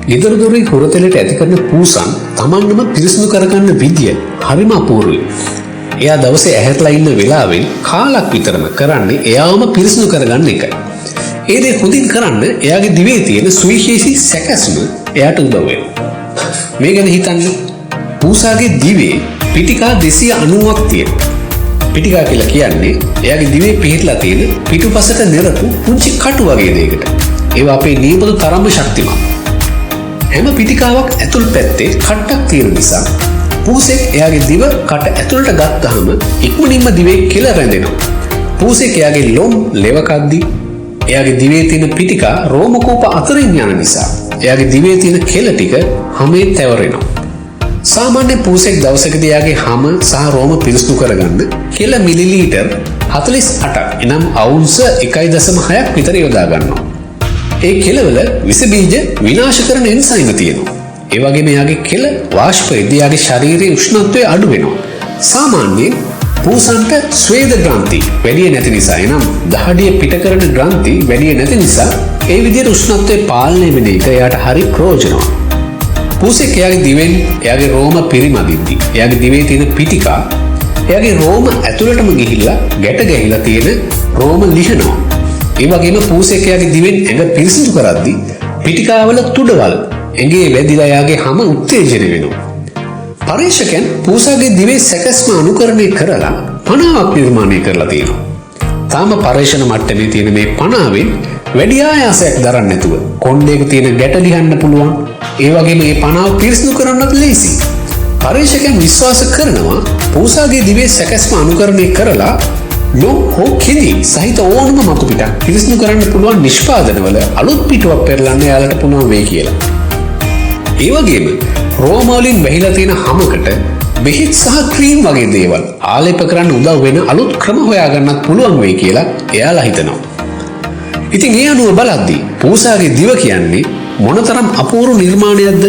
ගෙදර දොරේ හොරතලට ඇති කරන පූසන් තමන්ම පිරිසිදු කරගන්න විදිය හරිම අපූර්වයි. එයා දවසේ ඇහැරලා ඉන්න වෙලාවෙන් කාලක් විතරම කරන්නේ එයාම පිරිසිදු කරගන්න එකයි. ඒ දේ හොඳින් කරන්න එයාගේ දිවේ තියෙන සුවිශේෂී සැකැස්ම එයාට උදව් වෙනවා. මේ ගැන හිතන්න. පූසාගේ දිවේ පිටිකා 290ක් තියෙනවා. පිටිකා කියලා කියන්නේ එයාගේ දිවේ පිහිටලා තියෙන පිටුපසට නෙරපු පුංචි කටු වගේ දෙයකට. ඒවා අපේ නියපොතු තරම්ම ශක්තිමත්. හැම පිටිකාවක් ඇතුල් පැත්තේ කට්ටක් තියෙන නිසා පූසෙක් එයාගේ දිව කට ඇතුළට ගත්තාම ඉක්මනින්ම දිවේ කෙල රැඳෙනවා. පූසෙක් එයාගේ ලොම් ලෙව කද්දි එයාගේ දිවේ තියෙන පිටිකා රෝමකූප අතරින් යන නිසා එයාගේ දිවේ තියෙන කෙල ටික හැමේ තැවරෙනවා. සාමාන්‍ය පූසෙක් දවසකදී එයාගේ හැම සහ රෝම පිරිසිදු කරගන්න කෙල මිලිලීටර් 48ක් එනම් අවුන්ස 1.6ක් විතර යොදා ගන්නවා. ඒ කෙලවල විස බීජ විනාශ කරන එන්සයිම තියෙනවා. ඒ වගේම එයාගේ කෙල වාෂ්පයේදී එයාගේ ශරීරයේ උෂ්ණත්වය අඩු වෙනවා. සාමාන්‍යයෙන් පූසන්ට ස්වේද ග්‍රන්ථි වැඩි නැති නිසා එනම් දහඩිය පිට කරන ග්‍රන්ථි වැඩි නැති නිසා ඒ විදිහට උෂ්ණත්වය පාලනය වෙන එක එයාට හරි ප්‍රයෝජනවත්. පූසෙක් එයාගේ දිවෙන් එයාගේ රෝම පිරිමදිද්දී එයාගේ දිවේ තියෙන පිටිකා එයාගේ රෝම ඇතුළටම ගිහිල්ලා ගැට ගැහිලා තියෙන රෝම ලිහනවා. ඒ වගේම පූසෙක් එයාගේ දිවෙන් ඇඟ පිරිසිදු කරද්දී පිටිකාවල තුඩවල් ඇඟේ වැදිලා එයාගේ හැම උත්තේජනය වෙනවා. පරීක්ෂකයන් පූසාගේ දිවේ සැකස්ම අනුකරණය කරලා 50ක් නිර්මාණය කරලා තියෙනවා. තාම පරීක්ෂණ මට්ටමේ තියෙන මේ 50න් වැඩි ආයාසයක් දරන්නේ නැතුව කොණ්ඩේක තියෙන ගැට ලිහන්න පුළුවන්. ඒ වගේම මේ 50 පිරිසිදු කරන්නත් ලේසි. පරීක්ෂකයන් විශ්වාස කරනවා පූසාගේ දිවේ සැකස්ම අනුකරණය කරලා ලොම් හෝ කිඳි සහිත ඕනම මතු පිටක් පිරිසිදු කරන්න පුළුවන් නිෂ්පාදනවල අලුත් පිටුවක් පෙරලන්න යාලට පුළුවන් වෙයි කියලා. ඒ වගේම රෝම වලින් වැහිලා තියෙන හැමකට බෙහෙත් සහ ක්‍රීම් වගේ දේවල් ආලේප කරන්න උදව් වෙන අලුත් ක්‍රම හොයාගන්නත් පුළුවන් වෙයි කියලා එයාලා හිතනවා. ඉතින් ඒ අනුව බලද්දී පූසාගේ දිව කියන්නේ මොනතරම් අපූර්ව නිර්මාණයක්ද?